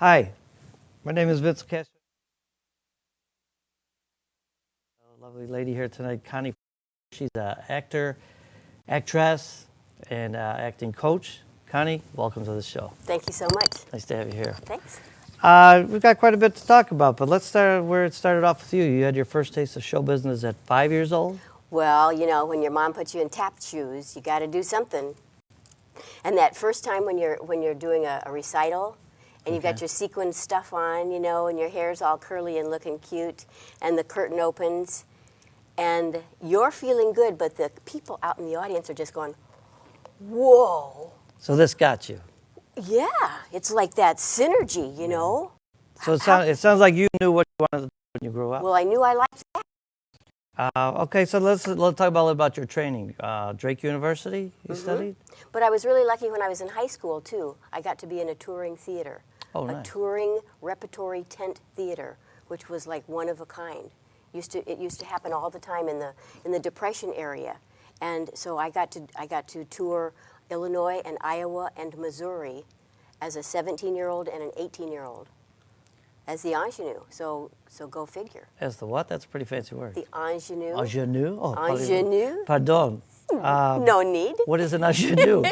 Hi, my name is Vince LoCascio. A lovely lady here tonight, Connie Foster. She's an actor, actress, and acting coach. Connie, welcome to the show. Thank you so much. Nice to have you here. Thanks. We've got quite a bit to talk about, but let's start where it started off with you. You had your first taste of show business at 5 years old? Well, you know, when your mom puts you in tap shoes, you got to do something. And that first time when you're doing a recital, and you've got your sequin stuff on, you know, and your hair's all curly and looking cute, and the curtain opens, and you're feeling good, but the people out in the audience are just going, whoa. So this got you. Yeah, it's like that synergy, you know. So it sounds like you knew what you wanted to do when you grew up. Well, I knew I liked that. Okay, so let's talk about a little about your training. Drake University, you studied? But I was really lucky when I was in high school, too. I got to be in a touring theater. Oh, a nice. touring repertory tent theater, which was like one of a kind. It used to happen all the time in the Depression area, and so I got to tour Illinois and Iowa and Missouri as a 17-year-old and an 18-year-old as the ingenue. So go figure. As the what? That's a pretty fancy word. The ingenue. Ingenue? Oh, Ingenue. Pardon. No need. What is an ingenue?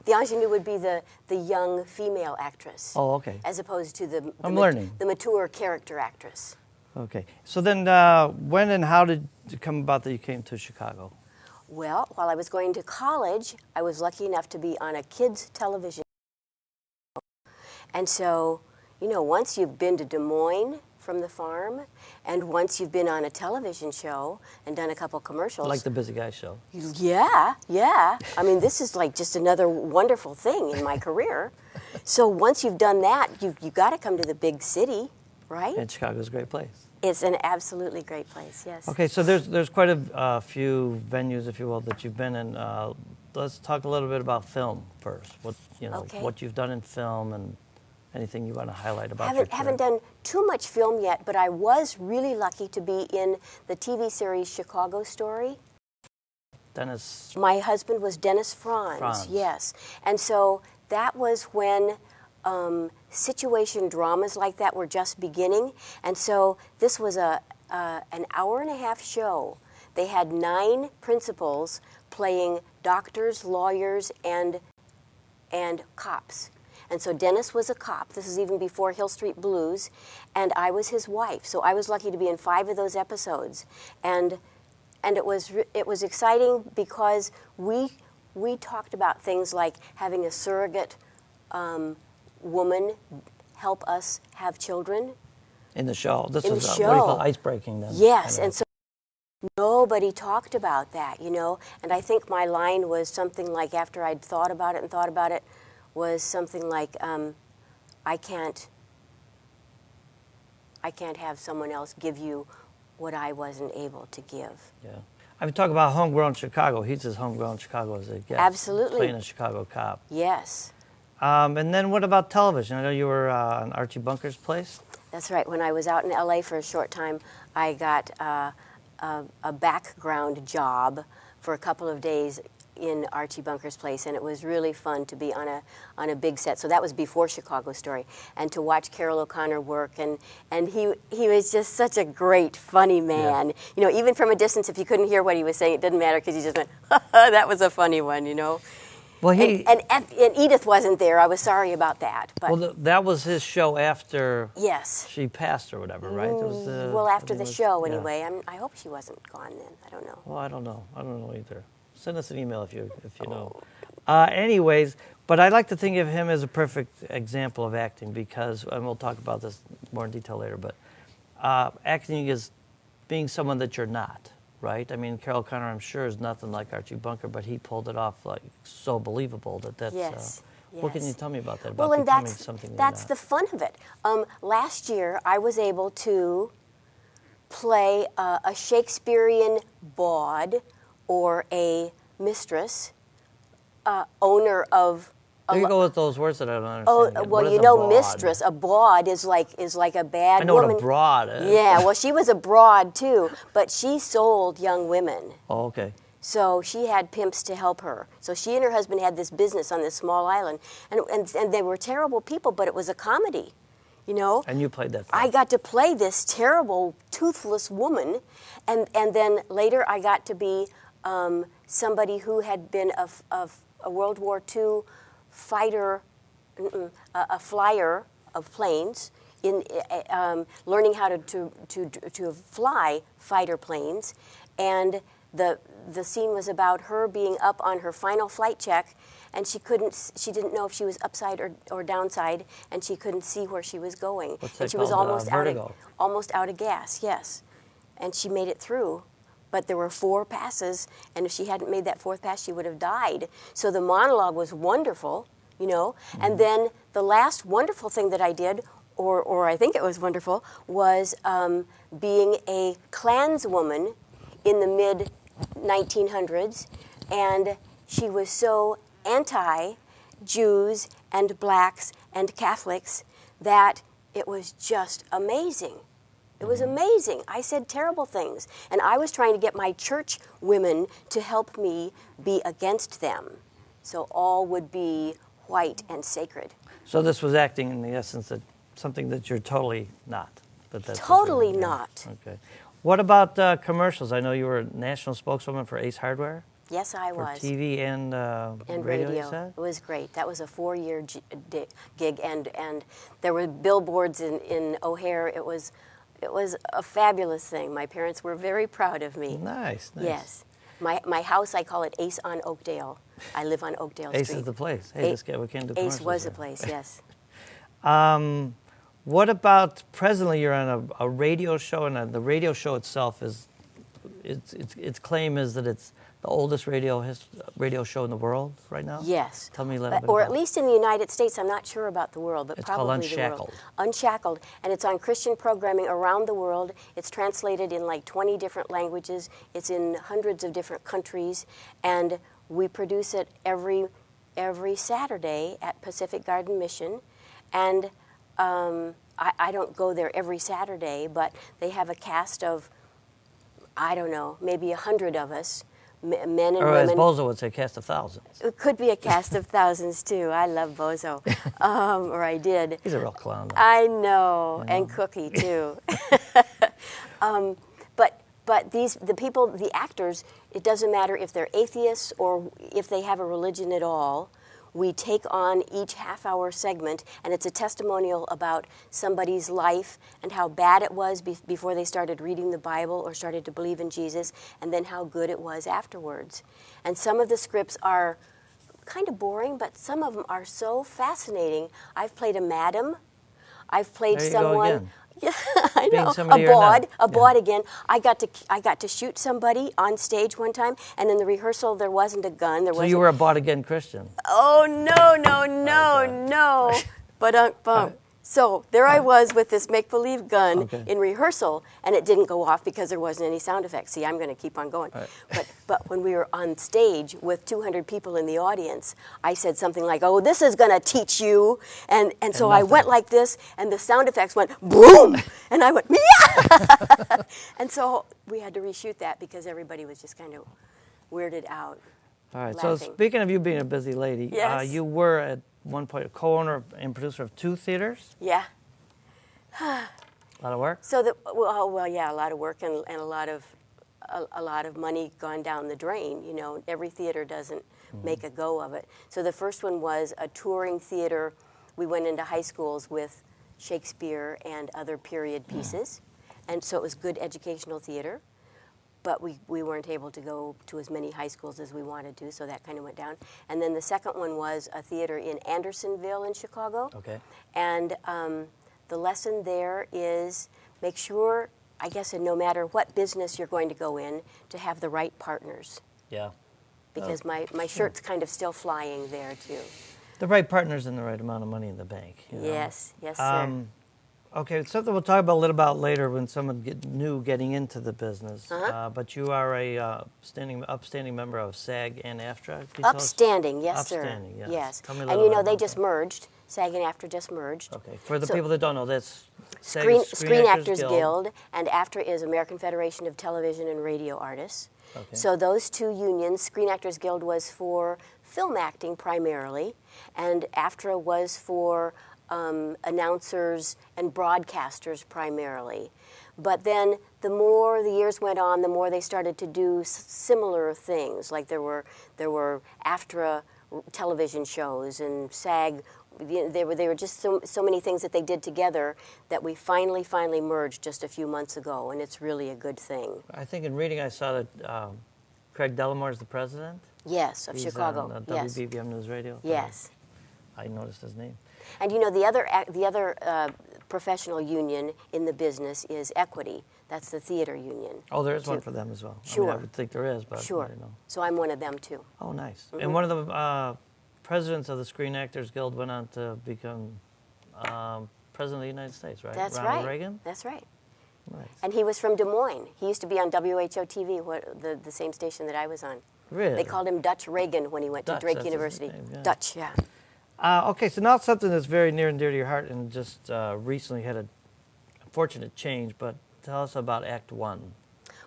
The ingenue would be the young female actress. Oh, okay. As opposed to the mature character actress. Okay. So then when and how did it come about that you came to Chicago? Well, while I was going to college, I was lucky enough to be on a kids' television show. And so, you know, once you've been to Des Moines from the farm, and once you've been on a television show and done a couple commercials. Like the Busy Guy show. Yeah. I mean, this is like just another wonderful thing in my career. So once you've done that, you've got to come to the big city, right? And Chicago's a great place. It's an absolutely great place, yes. Okay, so there's quite a few venues, if you will, that you've been in. Let's talk a little bit about film first. What you've done in film and anything you want to highlight about your career. Haven't done too much film yet, but I was really lucky to be in the TV series Chicago Story. Dennis. My husband was Dennis Franz, yes. And so that was when situation dramas like that were just beginning. And so this was an hour-and-a-half show. They had 9 principals playing doctors, lawyers, and cops. And so Dennis was a cop. This is even before Hill Street Blues, and I was his wife. So I was lucky to be in 5 of those episodes, and it was exciting because we talked about things like having a surrogate woman help us have children. In the show. This was what do you call ice-breaking then? Yes, and so nobody talked about that, you know. And I think my line was something like, after I'd thought about it, was something like, I can't have someone else give you what I wasn't able to give. Yeah. I mean, talk about Homegrown Chicago. He says Homegrown Chicago as it gets. Absolutely. Playing a Chicago cop. Yes. And then what about television? I know you were on Archie Bunker's place. That's right. When I was out in L.A. for a short time, I got a background job for a couple of days in Archie Bunker's place, and it was really fun to be on a big set. So that was before Chicago Story, and to watch Carroll O'Connor work, and he was just such a great, funny man. Yeah. You know, even from a distance, if you couldn't hear what he was saying, it didn't matter because he just went, that was a funny one, you know. Well, and Edith wasn't there. I was sorry about that. But well, that was his show after. Yes. She passed or whatever, right? It was, well, after the show, anyway. Yeah. I hope she wasn't gone then. I don't know. Well, I don't know. I don't know either. Send us an email if you know. Anyways, but I like to think of him as a perfect example of acting because, and we'll talk about this more in detail later, but acting is being someone that you're not, right? I mean, Carroll O'Connor, I'm sure, is nothing like Archie Bunker, but he pulled it off like so believable that's. Yes. What can you tell me about that? Well, and that's the fun of it. Last year, I was able to play a Shakespearean bawd or a mistress, owner of. There you go with those words that I don't understand. Oh, well, you know, mistress. A bawd is like a bad woman. I know what a broad is. Yeah, well, she was a broad too, but she sold young women. Oh, okay. So she had pimps to help her. So she and her husband had this business on this small island, and they were terrible people, but it was a comedy. you know. And you played that part. I got to play this terrible, toothless woman, and then later I got to be somebody who had been a World War II fighter, a flyer of planes, in learning how to fly fighter planes, and the scene was about her being up on her final flight check, and she didn't know if she was upside or downside, and she couldn't see where she was going. What's and that she was called? almost out of gas, yes. And she made it through. But there were 4 passes, and if she hadn't made that 4th pass, she would have died. So the monologue was wonderful, you know. Mm-hmm. And then the last wonderful thing that I did, or I think it was wonderful, was being a Klanswoman in the mid-1900s, and she was so anti-Jews and blacks and Catholics that it was just amazing. It was amazing. I said terrible things, and I was trying to get my church women to help me be against them, so all would be white and sacred. So this was acting in the essence that something that you're totally not. That's totally not. Okay. What about commercials? I know you were a national spokeswoman for Ace Hardware. Yes, I was. For TV and radio, you said? It was great. That was a 4-year gig, and there were billboards in O'Hare. It was a fabulous thing. My parents were very proud of me. Nice. Yes. My house, I call it Ace on Oakdale. I live on Oakdale Street. Ace is the place. Hey, this guy, we can't do commercials. Ace was the place, yes. What about presently? You're on a radio show, and the radio show itself its claim is that it's the oldest radio show in the world right now? Yes. Tell me a little bit or about at least in the United States. I'm not sure about the world, but it's probably called Unshackled. the world. Unshackled. And it's on Christian programming around the world. It's translated in like 20 different languages. It's in hundreds of different countries. And we produce it every Saturday at Pacific Garden Mission. And I don't go there every Saturday, but they have a cast of, I don't know, maybe 100 of us. Men and women. Or as Bozo would say, cast of thousands. It could be a cast of thousands, too. I love Bozo. Or I did. He's a real clown, though. I know. And Cookie, too. But the people, the actors, it doesn't matter if they're atheists or if they have a religion at all. We take on each half-hour segment, and it's a testimonial about somebody's life and how bad it was before they started reading the Bible or started to believe in Jesus, and then how good it was afterwards. And some of the scripts are kind of boring, but some of them are so fascinating. I've played a madam. I've played someone. Yeah, I know. A bod again. I got to shoot somebody on stage one time, and in the rehearsal there wasn't a gun. So you were a bod again Christian. Oh no! But So there I was with this make-believe gun in rehearsal, and it didn't go off because there wasn't any sound effects. See, I'm going to keep on going. Right. But when we were on stage with 200 people in the audience, I said something like, "Oh, this is going to teach you," and so I went like this, and the sound effects went boom, and I went yeah, and so we had to reshoot that because everybody was just kind of weirded out. All right. Laughing. So speaking of you being a busy lady, you were at one point a co-owner and producer of 2 theaters. Yeah. A lot of work. So a lot of work and a lot of money gone down the drain. You know, every theater doesn't make a go of it. So the first one was a touring theater. We went into high schools with Shakespeare and other period pieces, and so it was good educational theater. But we weren't able to go to as many high schools as we wanted to, so that kind of went down. And then the second one was a theater in Andersonville in Chicago. Okay. And the lesson there is make sure, I guess, no matter what business you're going to go in, to have the right partners. Yeah. Because my shirt's kind of still flying there, too. The right partners and the right amount of money in the bank. You know? Yes, sir. Okay, something we'll talk about a little about later when someone getting into the business. But you are a upstanding member of SAG and AFTRA. Upstanding, yes, sir. Upstanding, yes. Yes. Tell me a And little you know, bit they about just that. merged. SAG and AFTRA just merged. Okay. For the people that don't know, that's Screen Actors Guild, and AFTRA is American Federation of Television and Radio Artists. Okay. So those 2 unions, Screen Actors Guild was for film acting primarily, and AFTRA was for announcers and broadcasters primarily. But then the more the years went on, the more they started to do similar things. Like there were AFTRA television shows and SAG. They were just so many things that they did together that we finally merged just a few months ago, and it's really a good thing. I think in reading I saw that Craig Dellamore is the president. Yes, of He's Chicago. On, yes. WBBM News Radio. Yes. I noticed his name. And you know, the other professional union in the business is Equity. That's the theater union. Oh, there is one for them as well. Sure. I mean, I would think there is, but sure. I don't know. So I'm one of them too. Oh, nice. Mm-hmm. And one of the presidents of the Screen Actors Guild went on to become president of the United States, right? That's Ronald right. Reagan? That's right. Nice. And he was from Des Moines. He used to be on WHO-TV, the same station that I was on. Really? They called him Dutch Reagan when he went Dutch, to Drake that's University. his name, yeah. Dutch, yeah. Okay, so now something that's very near and dear to your heart and just recently had a fortunate change, but tell us about Act One.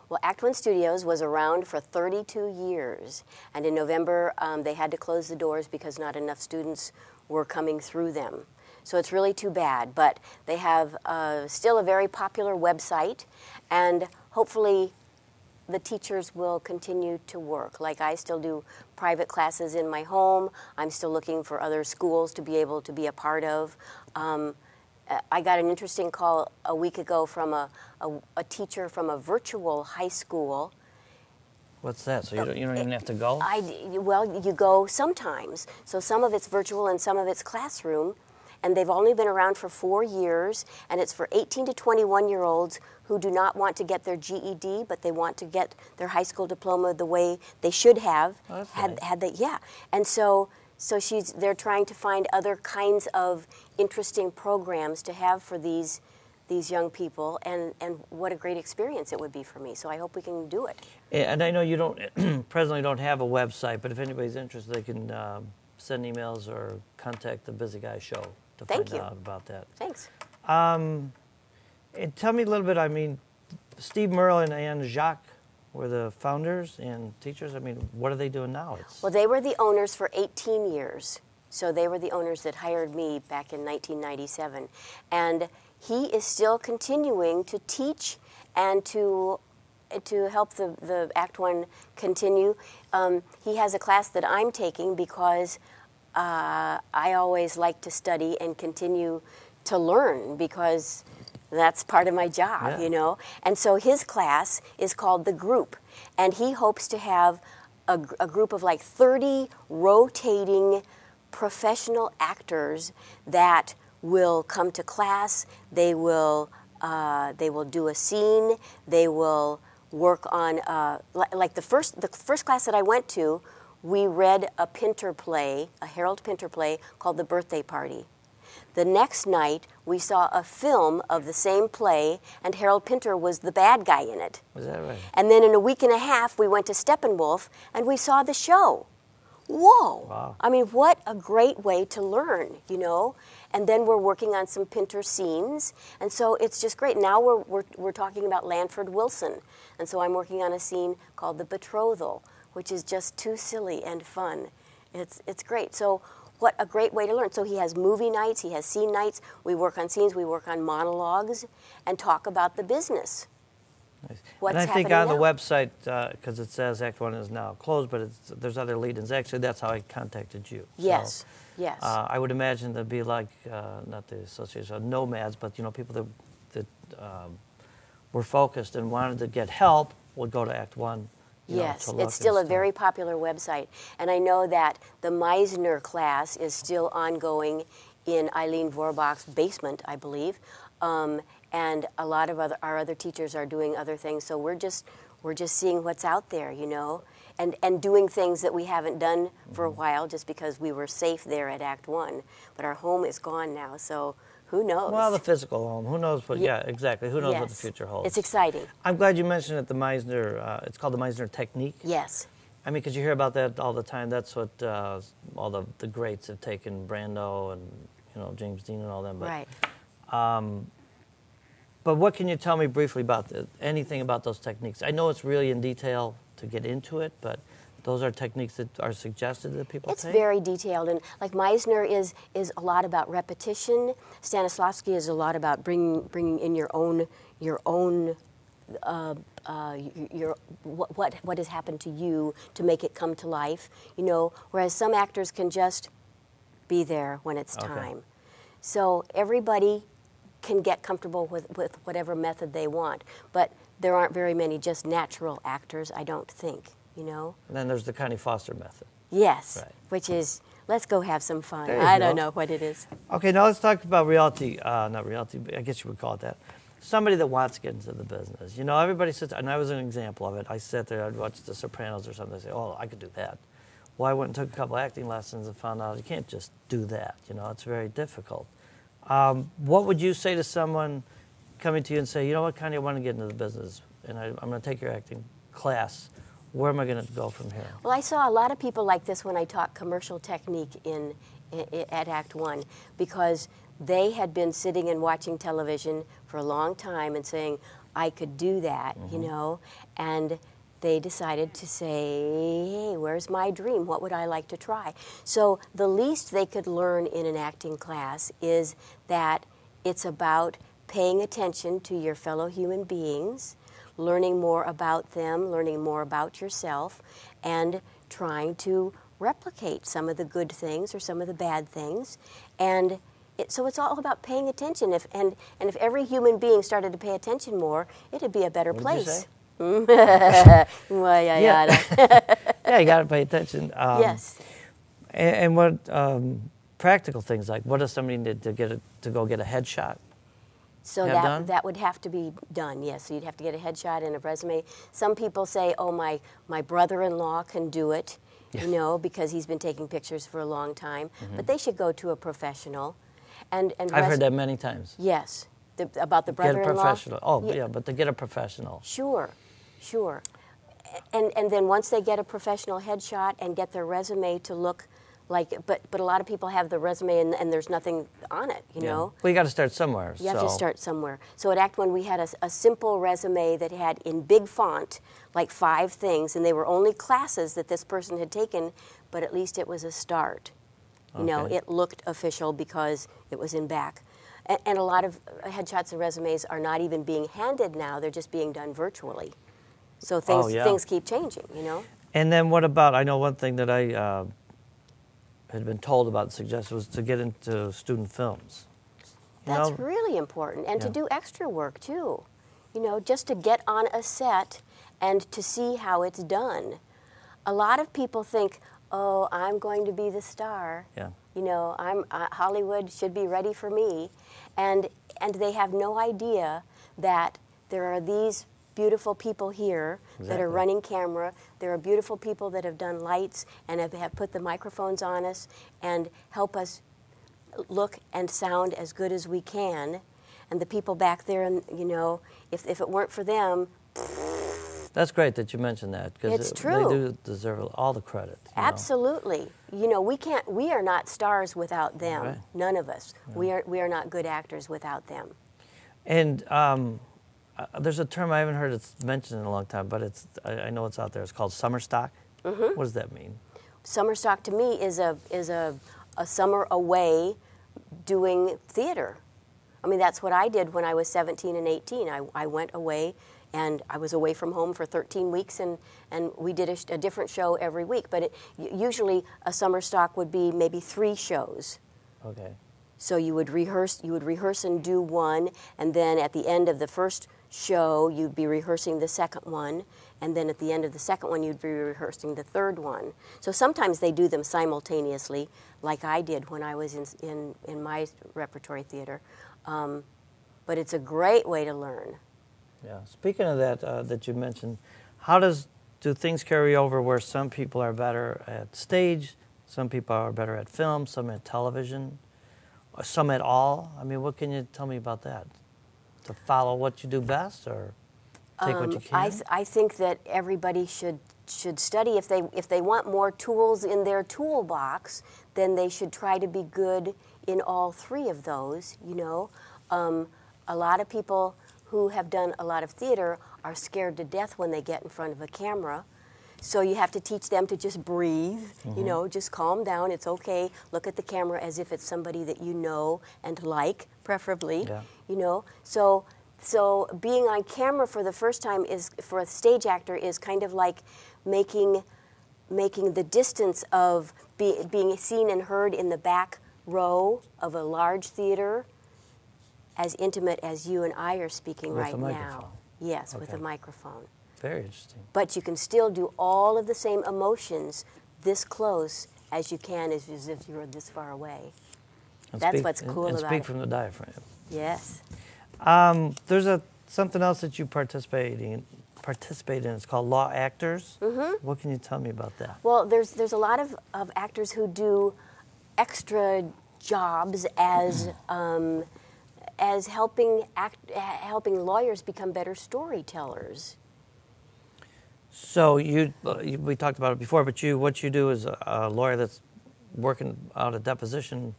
Well, Act One Studios was around for 32 years, and in November they had to close the doors because not enough students were coming through them. So it's really too bad, but they have still a very popular website, and hopefully the teachers will continue to work. Like I still do private classes in my home. I'm still looking for other schools to be able to be a part of. I got an interesting call a week ago from a teacher from a virtual high school. What's that? So you don't even have to go? Well, you go sometimes. So some of it's virtual and some of it's classroom. And they've only been around for 4 years, and it's for 18 to 21-year-olds who do not want to get their GED, but they want to get their high school diploma the way they should have. Oh, that's had nice. had they, yeah. And so they're trying to find other kinds of interesting programs to have for these young people, and what a great experience it would be for me. So I hope we can do it. And I know you don't presently don't have a website, but if anybody's interested, they can send emails or contact the Busy Guy Show to find out about that. Thanks. And tell me a little bit, I mean, Steve Merlin and Jacques were the founders and teachers. I mean, what are they doing now? Well, they were the owners for 18 years. So they were the owners that hired me back in 1997. And he is still continuing to teach and to help the Act One continue. He has a class that I'm taking because I always like to study and continue to learn because that's part of my job, you know. And so his class is called The Group, and he hopes to have a group of like 30 rotating professional actors that will come to class. They will do a scene. They will work on like the first class that I went to. We read a Pinter play, a Harold Pinter play called The Birthday Party. The next night, we saw a film of the same play, and Harold Pinter was the bad guy in it. Was that right? And then in a week and a half, we went to Steppenwolf, and we saw the show. Whoa! Wow. I mean, what a great way to learn, you know? And then we're working on some Pinter scenes, and so it's just great. Now we're talking about Lanford Wilson, and so I'm working on a scene called The Betrothal, which is just too silly and fun. It's great. So what a great way to learn. So he has movie nights, he has scene nights. We work on scenes, we work on monologues, and talk about the business. Nice. What's and I think happening on now? the website, because it says Act One is now closed, but there's other lead-ins. Actually, that's how I contacted you. Yes, so, yes. I would imagine there'd be like, not the Association of Nomads, but you know, people that were focused and wanted to get help would go to Act One. Yes, it's still a very popular website. And I know that the Meisner class is still ongoing in Eileen Vorbach's basement, I believe. And a lot of our other teachers are doing other things. So we're just seeing what's out there, you know, and doing things that we haven't done for a while just because we were safe there at Act One. But our home is gone now, so who knows? Well, the physical home. Who knows what? Yeah, exactly. Who knows what the future holds? It's exciting. I'm glad you mentioned it. The Meisner. It's called the Meisner Technique. Yes. I mean, because you hear about that all the time. That's what all the greats have taken. Brando and James Dean and all them. But, right. But what can you tell me briefly about anything about those techniques? I know it's really in detail to get into it, but those are techniques that are suggested that people It's take? very detailed, and like Meisner is a lot about repetition. Stanislavski is a lot about bringing in your own what has happened to you to make it come to life. You know, whereas some actors can just be there when it's time. So everybody can get comfortable with whatever method they want, but there aren't very many just natural actors, I don't think. You know. And then there's the Connie Foster method. Yes, right. Which is, let's go have some fun. There you I go. don't know what it is. Okay, now let's talk about reality. Not reality, but I guess you would call it that. Somebody that wants to get into the business. You know, everybody sits, and I was an example of it. I sat there, I'd watch The Sopranos or something. I'd say, oh, I could do that. Well, I went and took a couple acting lessons and found out you can't just do that. You know, it's very difficult. What would you say to someone coming to you and say, you know what, Connie, I want to get into the business, and I'm going to take your acting class. Where am I going to go from here? Well, I saw a lot of people like this when I taught commercial technique at Act One, because they had been sitting and watching television for a long time and saying, I could do that, you know, and they decided to say, hey, where's my dream? What would I like to try? So the least they could learn in an acting class is that it's about paying attention to your fellow human beings, learning more about them, learning more about yourself, and trying to replicate some of the good things or some of the bad things. And so it's all about paying attention. And if every human being started to pay attention more, it'd be a better place. Well, yeah, you got to pay attention. Yes. And what practical things like? What does somebody need to go get a headshot? So that would have to be done, yes. So you'd have to get a headshot and a resume. Some people say, oh, my brother-in-law can do it, you know, because he's been taking pictures for a long time. But they should go to a professional. And I've heard that many times. Yes, about the brother-in-law. Get a professional. Oh, yeah, but to get a professional. Sure. And then once they get a professional headshot and get their resume to look like, but a lot of people have the resume and there's nothing on it, you know? Well, you got to start somewhere. You have to start somewhere. So at Act One, we had a simple resume that had in big font like 5 things, and they were only classes that this person had taken, but at least it was a start. You know, it looked official because it was in back. And a lot of headshots and resumes are not even being handed now, they're just being done virtually. So things keep changing, you know? And then what about, I know one thing that I had been told about, suggested, was to get into student films. That's really important, and to do extra work too. You know, just to get on a set and to see how it's done. A lot of people think, oh, I'm going to be the star. Yeah. You know, Hollywood should be ready for me, and they have no idea that there are these beautiful people here that are running camera. There are beautiful people that have done lights and have put the microphones on us and help us look and sound as good as we can. And the people back there, and you know, if it weren't for them. That's great that you mentioned that, because it's true. They do deserve all the credit. Absolutely. You know, we are not stars without them. Right. None of us. Yeah. We are not good actors without them. And there's a term I haven't heard it's mentioned in a long time, but I know it's out there. It's called summer stock. What does that mean? Summer stock to me is a summer away doing theater. I mean, that's what I did when I was 17 and 18. I went away, and I was away from home for 13 weeks, and we did a different show every week. But usually a summer stock would be maybe 3 shows. Okay. So you would rehearse and do one, and then at the end of the first show, you'd be rehearsing the second one, and then at the end of the second one, you'd be rehearsing the third one. So sometimes they do them simultaneously, like I did when I was in my repertory theater. But it's a great way to learn. Yeah. Speaking of that you mentioned, do things carry over where some people are better at stage, some people are better at film, some at television, or some at all? I mean, what can you tell me about that? To follow what you do best, or take what you can? I think that everybody should study. If they want more tools in their toolbox, then they should try to be good in all 3 of those. You know, a lot of people who have done a lot of theater are scared to death when they get in front of a camera. So you have to teach them to just breathe, you know, just calm down. It's okay. Look at the camera as if it's somebody that you know and like, preferably, you know. So being on camera for the first time is, for a stage actor, is kind of like making the distance of being seen and heard in the back row of a large theater as intimate as you and I are speaking right now. Yes, with a microphone. Very interesting. But you can still do all of the same emotions this close as you can as if you were this far away. That's what's cool about it. And speak from the diaphragm. Yes. There's something else that you participate in. It's called Law Actors. What can you tell me about that? Well, there's a lot of actors who do extra jobs as helping lawyers become better storytellers. So we talked about it before, but what you do is a lawyer that's working out a deposition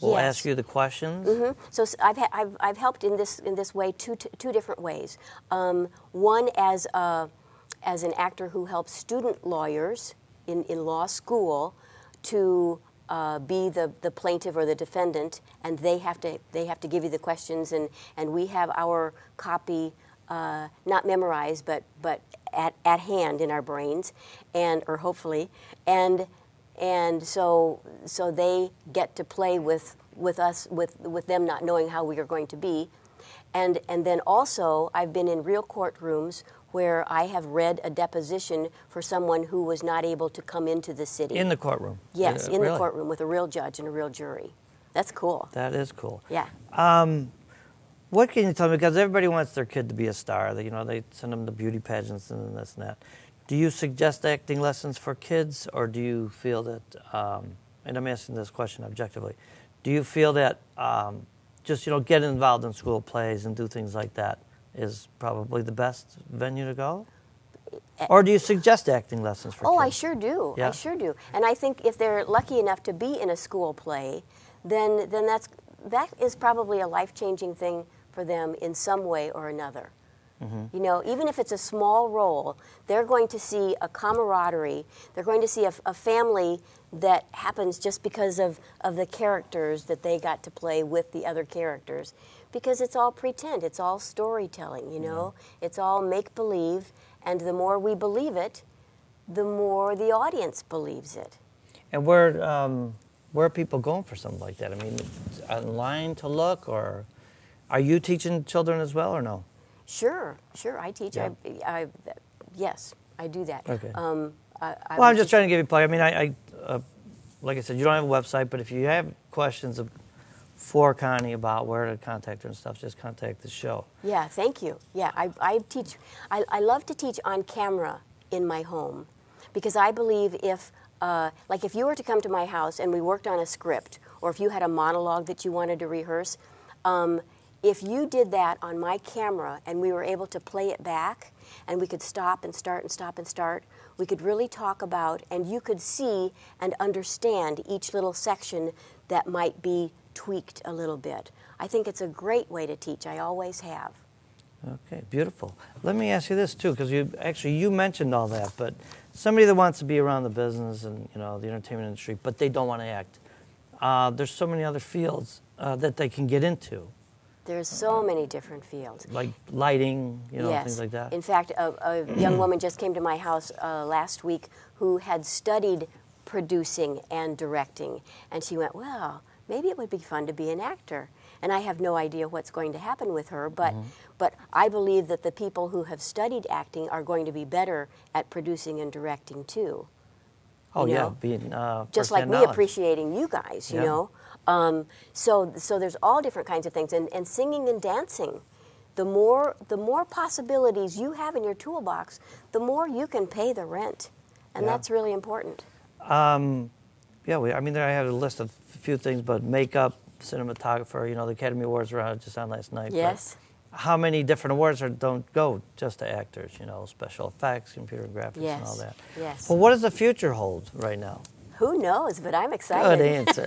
will ask you the questions. So I've helped in this way two different ways. One as an actor who helps student lawyers in law school to be the plaintiff or the defendant, and they have to give you the questions, and we have our copy not memorized but at hand in our brains, or hopefully, and so they get to play with us with them not knowing how we are going to be, and then also I've been in real courtrooms where I have read a deposition for someone who was not able to come into the city. In the courtroom? Yes, in the courtroom with a real judge and a real jury. That's cool. That is cool. Yeah. What can you tell me? Because everybody wants their kid to be a star. They send them to beauty pageants and this and that. Do you suggest acting lessons for kids, or do you feel that, and I'm asking this question objectively, do you feel that just get involved in school plays and do things like that is probably the best venue to go? Or do you suggest acting lessons for kids? Oh, I sure do. Yeah. I sure do. And I think if they're lucky enough to be in a school play, then that is probably a life-changing thing for them in some way or another. Even if it's a small role, they're going to see a camaraderie. They're going to see a family that happens just because of the characters that they got to play with the other characters. Because it's all pretend. It's all storytelling, It's all make-believe. And the more we believe it, the more the audience believes it. And where are people going for something like that? I mean, online to look, or are you teaching children as well, or no? Sure, I teach. Yeah. Yes, I do that. Okay. I'm just trying to give you play. I mean, I like I said, you don't have a website, but if you have questions for Connie about where to contact her and stuff, just contact the show. Yeah, thank you. Yeah, I teach. I love to teach on camera in my home, because I believe if you were to come to my house and we worked on a script, or if you had a monologue that you wanted to rehearse, if you did that on my camera and we were able to play it back, and we could stop and start and stop and start, we could really talk about, and you could see and understand each little section that might be tweaked a little bit. I think it's a great way to teach. I always have. Okay, beautiful. Let me ask you this too, because you mentioned all that, but somebody that wants to be around the business and the entertainment industry, but they don't want to act. There's so many other fields that they can get into. There's so many different fields. Like lighting, yes. Things like that. In fact, a young woman just came to my house last week who had studied producing and directing, and she went, well, maybe it would be fun to be an actor. And I have no idea what's going to happen with her, but I believe that the people who have studied acting are going to be better at producing and directing too. Oh, being just like me knowledge. Appreciating you guys, you know. So there's all different kinds of things, and singing and dancing. The more possibilities you have in your toolbox, the more you can pay the rent, and that's really important. I had a list of a few things, but makeup, cinematographer. The Academy Awards were just on last night. Yes. How many different awards don't go just to actors? Special effects, computer graphics, and all that. Yes. Well, what does the future hold right now? Who knows? But I'm excited. Good answer.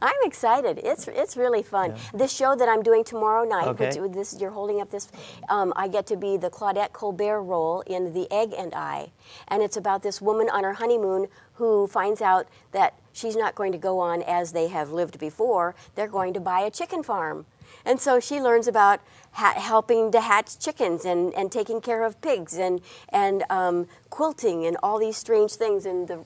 I'm excited. It's really fun. Yeah. This show that I'm doing tomorrow night, Okay. which this you're holding up this, I get to be the Claudette Colbert role in The Egg and I, and it's about this woman on her honeymoon who finds out that she's not going to go on as they have lived before. They're going to buy a chicken farm. And so she learns about helping to hatch chickens and taking care of pigs and quilting and all these strange things. And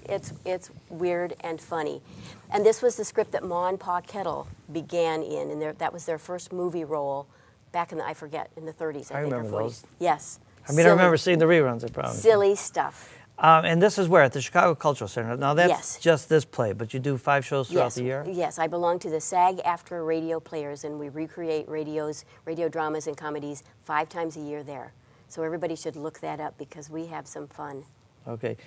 it's weird and funny. And this was the script that Ma and Pa Kettle began in, and that was their first movie role back in the 30s. I remember or 40s. those. Yes. I mean, I remember seeing the reruns, I promise. Silly stuff. And this is where? At the Chicago Cultural Center. Now, that's Yes. just this play, but you do 5 shows throughout the year? Yes, I belong to the SAG-AFTRA Radio Players, and we recreate radio dramas and comedies 5 times a year there. So everybody should look that up because we have some fun. Okay.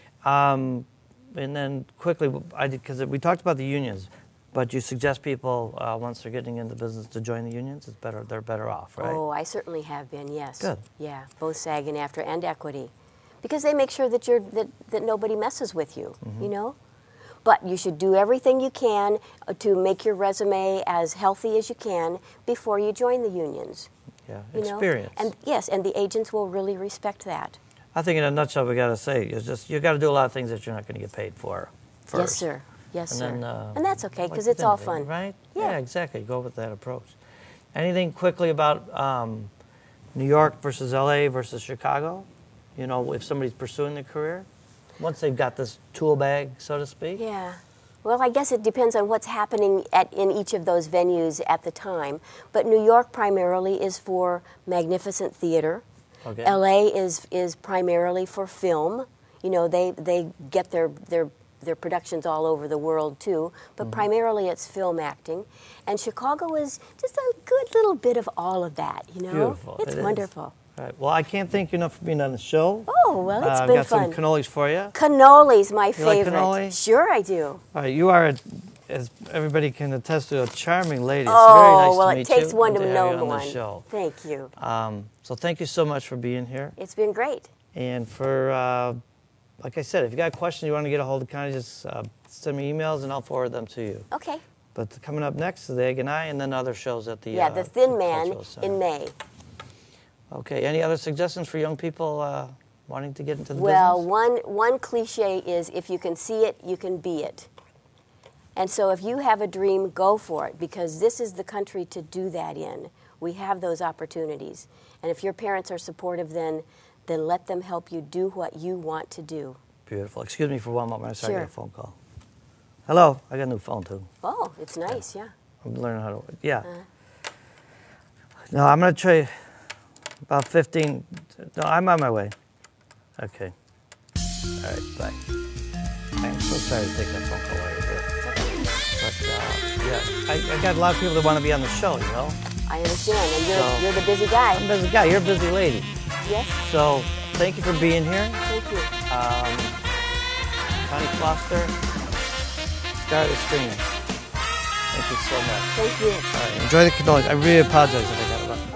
And then quickly, because we talked about the unions, but you suggest people, once they're getting into business, to join the unions? They're better off, right? Oh, I certainly have been, yes. Good. Yeah, both SAG and AFTRA and Equity. Because they make sure that that nobody messes with you, you know? But you should do everything you can to make your resume as healthy as you can before you join the unions. Yeah, you experience. Know? And yes, and the agents will really respect that. I think in a nutshell, we got to say, is just you got to do a lot of things that you're not going to get paid for first. Yes, sir. Yes, sir. Then, and that's okay, because like it's all fun. Right? Yeah. Exactly. Go with that approach. Anything quickly about New York versus L.A. versus Chicago? You know, if somebody's pursuing their career? Once they've got this tool bag, so to speak? Yeah. Well, I guess it depends on what's happening in each of those venues at the time. But New York primarily is for magnificent theater. Okay. L.A. is primarily for film. You know, they get their productions all over the world too, but primarily it's film acting. And Chicago is just a good little bit of all of that, you know? Beautiful. It's wonderful. Right. Well, I can't thank you enough for being on the show. Oh, well, it's been got fun. some cannolis for you. Cannolis, my You favorite. like cannoli? Sure, I do. All right, you are, as everybody can attest to, a charming lady. It's Oh, very nice well, to it meet takes you one and to have know you on one. the show. Thank you. So thank you so much for being here. It's been great. And for, like I said, if you got questions you want to get a hold of Connie, just send me emails and I'll forward them to you. Okay. But coming up next is the Egg and I, and then other shows at the The Thin Man Cultural Center. in May. Okay. Any other suggestions for young people wanting to get into the Well, business? one cliche is if you can see it, you can be it. And so if you have a dream, go for it, because this is the country to do that in. We have those opportunities. And if your parents are supportive, then let them help you do what you want to do. Beautiful. Excuse me for one moment. I saw I got Sure. a phone call. Hello. I got a new phone, too. Oh, it's nice, yeah. I'm learning how to, yeah. No, I'm going to try about 15. No, I'm on my way. Okay. All right, bye. I'm so sorry to take that phone call while you're here. But, yeah, I got a lot of people that want to be on the show, you know? I understand, and you're the busy guy. I'm a busy guy. You're a busy lady. Yes? So, thank you for being here. Thank you. Connie Foster, star of the screen. Thank you so much. Thank you. All right, enjoy the cannolis. I really apologize if I got it wrong.